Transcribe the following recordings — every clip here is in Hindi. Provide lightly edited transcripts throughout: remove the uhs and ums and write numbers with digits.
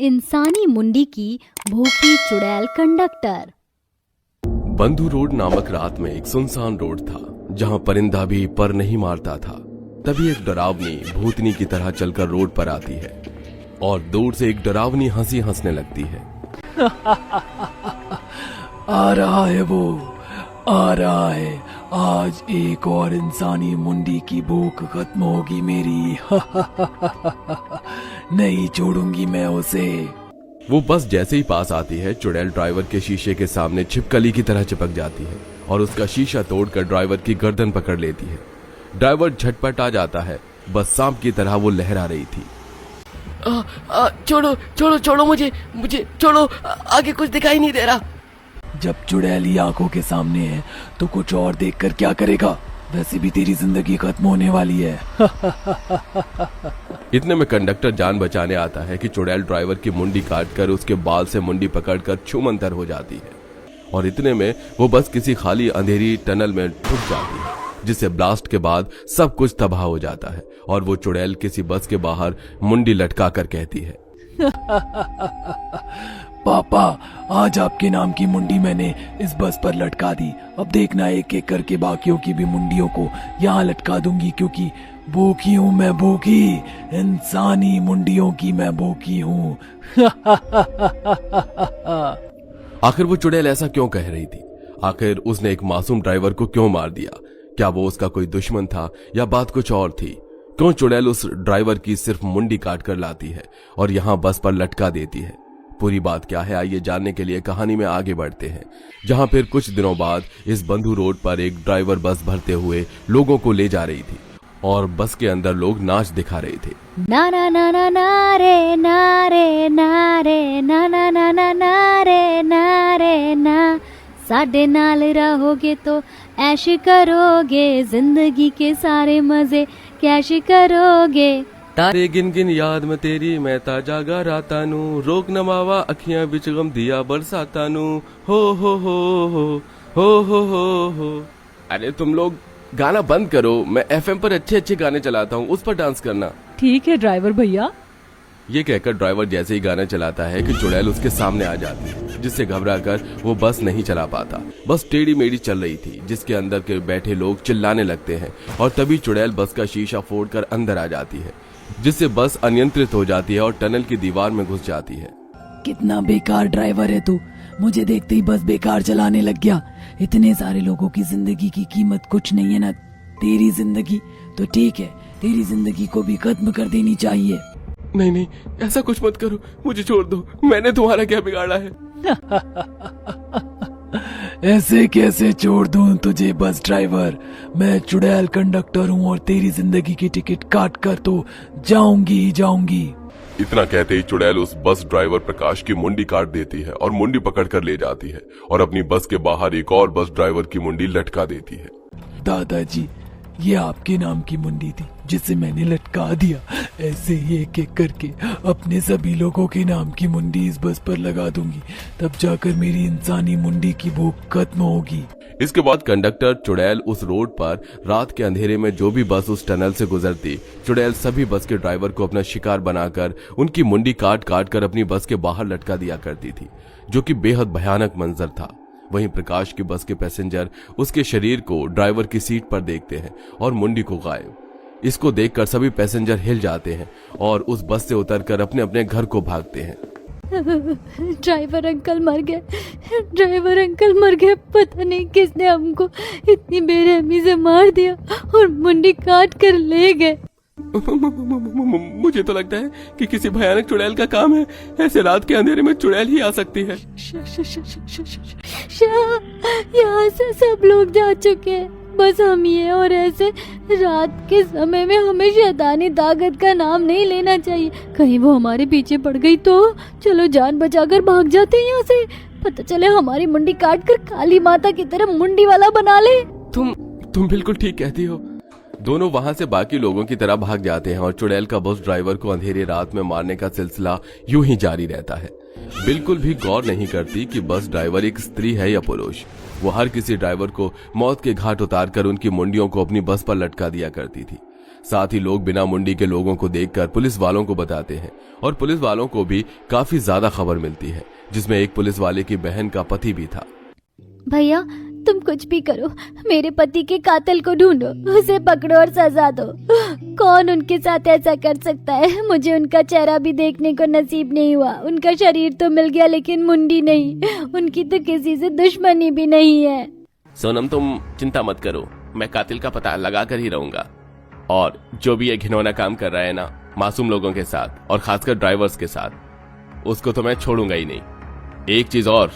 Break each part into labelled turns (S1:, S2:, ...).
S1: इंसानी मुंडी की भूखी चुड़ैल कंडक्टर।
S2: बंधु रोड नामक रात में एक सुनसान रोड था जहां परिंदा भी पर नहीं मारता था। तभी एक डरावनी भूतनी की तरह चलकर रोड पर आती है और दूर से एक डरावनी हंसी हंसने लगती है।
S3: आ रहा है वो, आ रहा है। आज एक और इंसानी मुंडी की भूख खत्म होगी मेरी। नहीं छोड़ूंगी मैं उसे।
S2: वो बस जैसे ही पास आती है, चुड़ैल ड्राइवर के शीशे के सामने छिपकली की तरह चिपक जाती है और उसका शीशा तोड़कर ड्राइवर की गर्दन पकड़ लेती है। ड्राइवर झटपट आ जाता है, बस सांप की तरह वो लहरा रही थी।
S4: छोड़ो छोड़ो छोड़ो, मुझे छोड़ो, आगे कुछ दिखाई नहीं दे रहा।
S3: जब चुड़ैली आंखों के सामने है तो कुछ और देखकर क्या करेगा? वैसे भी तेरी जिंदगी खत्म होने वाली है।
S2: इतने में कंडक्टर जान बचाने आता है कि चुड़ैल ड्राइवर की मुंडी काटकर उसके बाल से मुंडी पकड़कर छूमंतर हो जाती है और इतने में वो बस किसी खाली अंधेरी टनल में ठुक जाती है, जिससे ब्लास्ट के बाद सब कुछ तबाह हो जाता है और वो चुड़ैल किसी बस के बाहर मुंडी लटका कर कहती है,
S3: पापा, आज आपके नाम की मुंडी मैंने इस बस पर लटका दी। अब देखना एक एक करके बाकियों की भी मुंडियों को यहाँ लटका दूंगी, क्योंकि भूखी हूँ मैं, भूखी। इंसानी मुंडियों की मैं भूखी हूँ।
S2: आखिर वो चुड़ैल ऐसा क्यों कह रही थी? आखिर उसने एक मासूम ड्राइवर को क्यों मार दिया? क्या वो उसका कोई दुश्मन था या बात कुछ और थी? क्यों चुड़ैल उस ड्राइवर की सिर्फ मुंडी काट कर लाती है और यहाँ बस पर लटका देती है? पूरी बात क्या है, आइए जानने के लिए कहानी में आगे बढ़ते हैं, जहां फिर कुछ दिनों बाद इस बंधु रोड पर एक ड्राइवर बस भरते हुए लोगों को ले जा रही थी और बस के अंदर लोग नाच दिखा रहे थे।
S1: ना ना ना ना ना रे ना रे ना रे ना ना ना ना ना रे ना रे ना, साडे नाल रहोगे तो ऐश करोगे, जिंदगी के सारे मजे कैश करोगे।
S2: तारे गिन गिन याद में तेरी मैं ताजा गा राता नू, रोक नमावा अखियां बिच गम दिया बरसाता नू, हो हो हो हो हो हो हो हो। अरे तुम लोग गाना बंद करो, मैं एफएम पर अच्छे अच्छे गाने चलाता हूँ, उस पर डांस करना।
S5: ठीक है ड्राइवर भैया।
S2: ये कहकर ड्राइवर जैसे ही गाना चलाता है कि चुड़ैल उसके सामने आ जाती है, जिससे घबराकर वो बस नहीं चला पाता। बस टेढ़ी मेढ़ी चल रही थी, जिसके अंदर के बैठे लोग चिल्लाने लगते हैं और तभी चुड़ैल बस का शीशा फोड़कर अंदर आ जाती है, जिससे बस अनियंत्रित हो जाती है और टनल की दीवार में घुस जाती है।
S3: कितना बेकार ड्राइवर है तू, मुझे देखते ही बस बेकार चलाने लग गया। इतने सारे लोगों की जिंदगी की कीमत कुछ नहीं है ना। तेरी जिंदगी तो ठीक है, तेरी जिंदगी को भी खत्म कर देनी चाहिए।
S2: नहीं नहीं, ऐसा कुछ मत करो, मुझे छोड़ दो, मैंने तुम्हारा क्या बिगाड़ा है?
S3: ऐसे कैसे छोड़ दूं तुझे बस ड्राइवर? मैं चुड़ैल कंडक्टर हूँ और तेरी जिंदगी की टिकट काट कर तो जाऊंगी ही जाऊंगी।
S2: इतना कहते ही चुड़ैल उस बस ड्राइवर प्रकाश की मुंडी काट देती है और मुंडी पकड़कर ले जाती है और अपनी बस के बाहर एक और बस ड्राइवर की मुंडी लटका देती है।
S3: दादाजी, ये आपके नाम की मुंडी थी जिसे मैंने लटका दिया। ऐसे ही एक एक करके अपने सभी लोगों के नाम की मुंडी इस बस पर लगा दूंगी, तब जाकर मेरी इंसानी मुंडी की भूख खत्म होगी।
S2: इसके बाद कंडक्टर चुड़ैल उस रोड पर रात के अंधेरे में जो भी बस उस टनल से गुजरती, चुड़ैल सभी बस के ड्राइवर को अपना शिकार बनाकर उनकी मुंडी काट काट कर अपनी बस के बाहर लटका दिया करती थी, जो कि बेहद भयानक मंजर था। वहीं प्रकाश की बस के पैसेंजर उसके शरीर को ड्राइवर की सीट पर देखते हैं और मुंडी को गायब। इसको देखकर सभी पैसेंजर हिल जाते हैं और उस बस से उतरकर अपने अपने घर को भागते हैं।
S1: ड्राइवर अंकल मर गए, ड्राइवर अंकल मर गए। पता नहीं किसने हमको इतनी बेरहमी से मार दिया और मुंडी काट कर ले गए।
S2: मुझे तो लगता है कि किसी भयानक चुड़ैल का काम है। ऐसे रात के अंधेरे में चुड़ैल ही आ सकती है।
S1: यहाँ से सब लोग जा चुके हैं, बस हम ही हैं। और ऐसे रात के समय में हमें शैतानी ताकत का नाम नहीं लेना चाहिए। कहीं वो हमारे पीछे पड़ गई तो चलो जान बचाकर भाग जाते हैं यहाँ से। पता चले हमारी मुंडी काट कर काली माता की तरह मुंडी वाला बना ले।
S2: तुम बिल्कुल ठीक कहती हो। दोनों वहां से बाकी लोगों की तरह भाग जाते हैं और चुड़ैल का बस ड्राइवर को अंधेरी रात में मारने का सिलसिला यूं ही जारी रहता है। बिल्कुल भी गौर नहीं करती कि बस ड्राइवर एक स्त्री है या पुरुष। वो हर किसी ड्राइवर को मौत के घाट उतारकर उनकी मुंडियों को अपनी बस पर लटका दिया करती थी, साथ ही लोग बिना मुंडी के लोगों को देखकर पुलिस वालों को बताते हैं और पुलिस वालों को भी काफी ज्यादा खबर मिलती है, जिसमें एक पुलिस वाले की बहन का पति भी था।
S1: भैया तुम कुछ भी करो, मेरे पति के कातिल को ढूंढो, उसे पकड़ो और सजा दो। कौन उनके साथ ऐसा कर सकता है? मुझे उनका चेहरा भी देखने को नसीब नहीं हुआ। उनका शरीर तो मिल गया लेकिन मुंडी नहीं। उनकी तो किसी से दुश्मनी भी नहीं है।
S2: सोनम तुम चिंता मत करो, मैं कातिल का पता लगा कर ही रहूंगा। और जो भी ये घिनौना काम कर रहा है ना मासूम लोगों के साथ और खासकर ड्राइवर्स के साथ, उसको तो मैं छोड़ूंगा ही नहीं। एक चीज और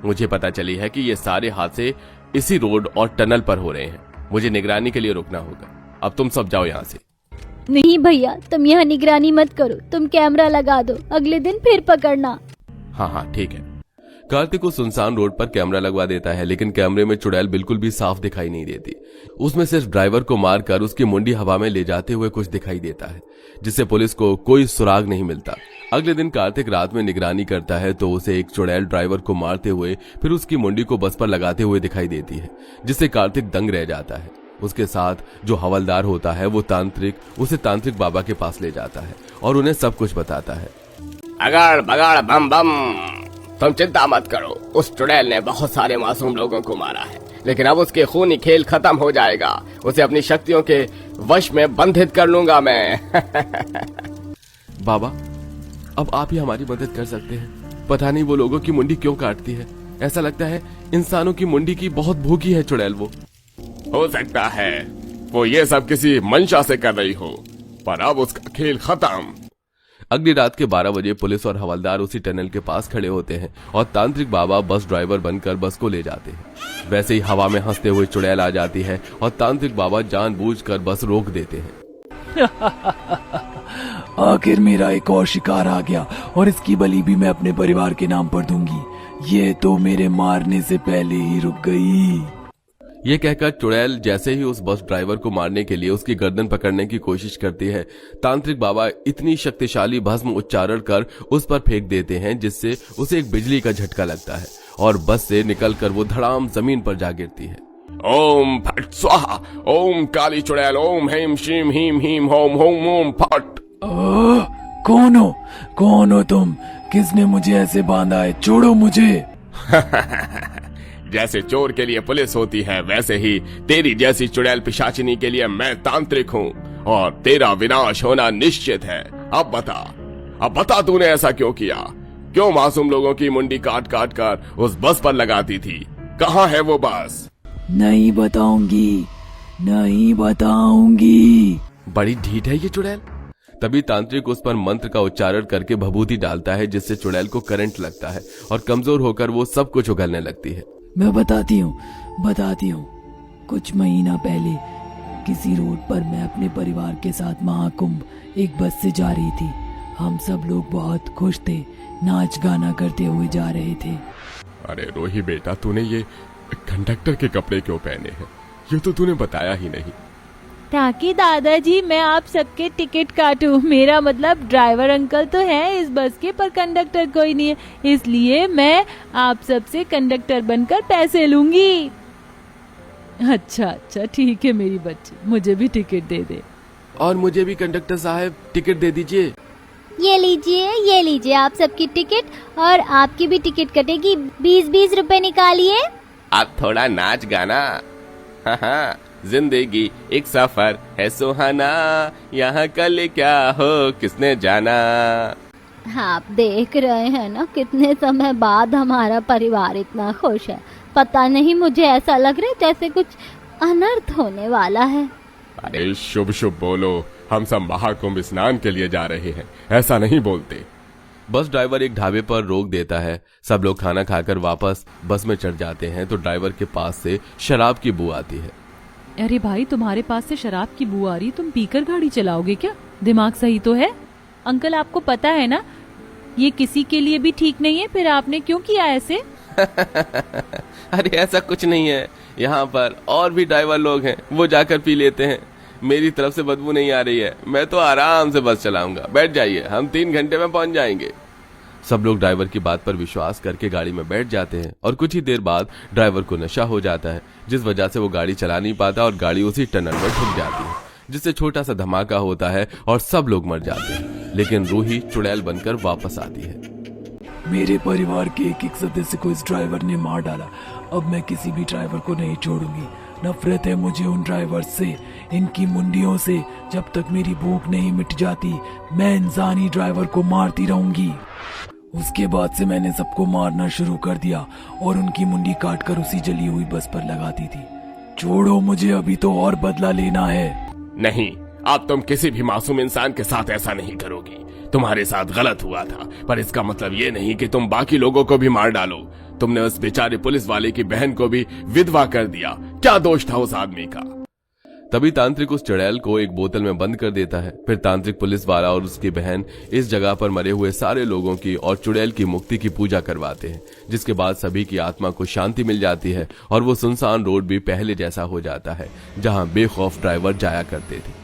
S2: मुझे पता चली है कि ये सारे हादसे इसी रोड और टनल पर हो रहे हैं। मुझे निगरानी के लिए रुकना होगा। अब तुम सब जाओ यहाँ से।
S1: नहीं भैया, तुम यहाँ निगरानी मत करो, तुम कैमरा लगा दो, अगले दिन फिर पकड़ना।
S2: हाँ ठीक है। कार्तिक उस सुनसान रोड पर कैमरा लगवा देता है, लेकिन कैमरे में चुड़ैल बिल्कुल भी साफ दिखाई नहीं देती। उसमें सिर्फ ड्राइवर को मारकर उसकी मुंडी हवा में ले जाते हुए कुछ दिखाई देता है, जिससे पुलिस को कोई सुराग नहीं मिलता। अगले दिन कार्तिक रात में निगरानी करता है तो उसे एक चुड़ैल ड्राइवर को मारते हुए फिर उसकी मुंडी को बस पर लगाते हुए दिखाई देती है, जिससे कार्तिक दंग रह जाता है। उसके साथ जो हवलदार होता है वो उसे तांत्रिक बाबा के पास ले जाता है और उन्हें सब कुछ बताता है।
S5: अगड़ बगड़ बम बम, तुम चिंता मत करो, उस चुड़ैल ने बहुत सारे मासूम लोगों को मारा है, लेकिन अब उसके खूनी खेल खत्म हो जाएगा। उसे अपनी शक्तियों के वश में बंधित कर लूंगा मैं।
S2: बाबा अब आप ही हमारी मदद कर सकते हैं। पता नहीं वो लोगों की मुंडी क्यों काटती है। ऐसा लगता है इंसानों की मुंडी की बहुत भूखी है चुड़ैल। वो
S5: हो सकता है वो ये सब किसी मंशा से कर रही हो, पर अब उसका खेल खत्म।
S2: अगली रात के 12 बजे पुलिस और हवलदार उसी टनल के पास खड़े होते हैं और तांत्रिक बाबा बस ड्राइवर बनकर बस को ले जाते हैं। वैसे ही हवा में हंसते हुए चुड़ैल आ जाती है और तांत्रिक बाबा जानबूझकर बस रोक देते हैं।
S3: आखिर मेरा एक और शिकार आ गया और इसकी बलि भी मैं अपने परिवार के नाम पर दूंगी। ये तो मेरे मारने से पहले ही रुक गई।
S2: ये कहकर चुड़ैल जैसे ही उस बस ड्राइवर को मारने के लिए उसकी गर्दन पकड़ने की कोशिश करती है, तांत्रिक बाबा इतनी शक्तिशाली भस्म उच्चारण कर उस पर फेंक देते हैं, जिससे उसे एक बिजली का झटका लगता है और बस से निकलकर वो धड़ाम जमीन पर जा गिरती है।
S5: ओम फट स्वाहा, ओम काली चुड़ैल, ओम हेम शीम हीम हीम होम होम ओम फट।
S3: कौन हो तुम? किसने मुझे ऐसे बांधा है? छोड़ो मुझे।
S5: जैसे चोर के लिए पुलिस होती है, वैसे ही तेरी जैसी चुड़ैल पिशाचिनी के लिए मैं तांत्रिक हूँ और तेरा विनाश होना निश्चित है। अब बता तूने ऐसा क्यों किया? क्यों मासूम लोगों की मुंडी काट काट कर उस बस पर लगाती थी? कहाँ है वो बस?
S3: नहीं बताऊंगी।
S2: बड़ी ढीठ है ये चुड़ैल। तभी तांत्रिक उस पर मंत्र का उच्चारण करके भभूति डालता है, जिससे चुड़ैल को करंट लगता है और कमजोर होकर वो सब कुछ उगलने लगती है।
S3: मैं बताती हूँ। कुछ महीना पहले किसी रोड पर मैं अपने परिवार के साथ महाकुंभ एक बस से जा रही थी। हम सब लोग बहुत खुश थे, नाच गाना करते हुए जा रहे थे।
S5: अरे रोही बेटा, तूने ये कंडक्टर के कपड़े क्यों पहने हैं? ये तो तूने बताया ही नहीं।
S1: ताकि दादाजी मैं आप सबके टिकट काटूं। मेरा मतलब ड्राइवर अंकल तो है इस बस के, पर कंडक्टर कोई नहीं है, इसलिए मैं आप सबसे कंडक्टर बनकर पैसे लूंगी। अच्छा ठीक है मेरी बच्ची, मुझे भी टिकट दे दे।
S2: और मुझे भी कंडक्टर साहब टिकट दे दीजिए।
S1: ये लीजिए आप सबकी टिकट, और आपकी भी टिकट कटेगी। 20-20 रुपए निकालिए।
S5: अब थोड़ा नाच गाना। हाँ, जिंदगी एक सफर है सुहाना, यहाँ कल क्या हो किसने जाना।
S1: आप देख रहे हैं ना कितने समय बाद हमारा परिवार इतना खुश है। पता नहीं, मुझे ऐसा लग रहा है जैसे कुछ अनर्थ होने वाला है।
S5: अरे शुभ शुभ बोलो, हम सब महाकुंभ स्नान के लिए जा रहे हैं, ऐसा नहीं बोलते।
S2: बस ड्राइवर एक ढाबे पर रोक देता है। सब लोग खाना खाकर वापस बस में चढ़ जाते हैं तो ड्राइवर के पास से शराब की बू आती है।
S6: अरे भाई, तुम्हारे पास से शराब की बू आ रही, तुम पीकर गाड़ी चलाओगे क्या? दिमाग सही तो है? अंकल आपको पता है ना ये किसी के लिए भी ठीक नहीं है, फिर आपने क्यों किया ऐसे?
S2: अरे ऐसा कुछ नहीं है, यहाँ पर और भी ड्राइवर लोग हैं, वो जाकर पी लेते हैं। मेरी तरफ से बदबू नहीं आ रही है, मैं तो आराम से बस चलाऊंगा। बैठ जाइए, हम 3 घंटे में पहुंच जाएंगे। सब लोग ड्राइवर की बात पर विश्वास करके गाड़ी में बैठ जाते हैं और कुछ ही देर बाद ड्राइवर को नशा हो जाता है, जिस वजह से वो गाड़ी चला नहीं पाता और गाड़ी उसी टनल में ठुक जाती है, जिससे छोटा सा धमाका होता है और सब लोग मर जाते हैं, लेकिन रूही चुड़ैल बनकर वापस आती है।
S3: मेरे परिवार के एक एक सदस्य को इस ड्राइवर ने मार डाला। अब मैं किसी भी ड्राइवर को नहीं छोड़ूंगी। नफरत है मुझे उन ड्राइवर से, इनकी मुंडियों से। जब तक मेरी भूख नहीं मिट जाती मैं इंसानी ड्राइवर को मारती रहूंगी। उसके बाद से मैंने सबको मारना शुरू कर दिया और उनकी मुंडी काटकर उसी जली हुई बस पर लगाती थी। छोड़ो मुझे, अभी तो और बदला लेना है।
S5: नहीं, अब तुम किसी भी मासूम इंसान के साथ ऐसा नहीं करोगी। तुम्हारे साथ गलत हुआ था, पर इसका मतलब ये नहीं कि तुम बाकी लोगों को भी मार डालो। तुमने उस बेचारे पुलिस वाले की बहन को भी विधवा कर दिया। क्या दोष था उस आदमी का?
S2: तभी तांत्रिक उस चुड़ैल को एक बोतल में बंद कर देता है। फिर तांत्रिक पुलिस वाला और उसकी बहन इस जगह पर मरे हुए सारे लोगों की और चुड़ैल की मुक्ति की पूजा करवाते हैं, जिसके बाद सभी की आत्मा को शांति मिल जाती है और वो सुनसान रोड भी पहले जैसा हो जाता है जहां बेखौफ ड्राइवर जाया करते थे।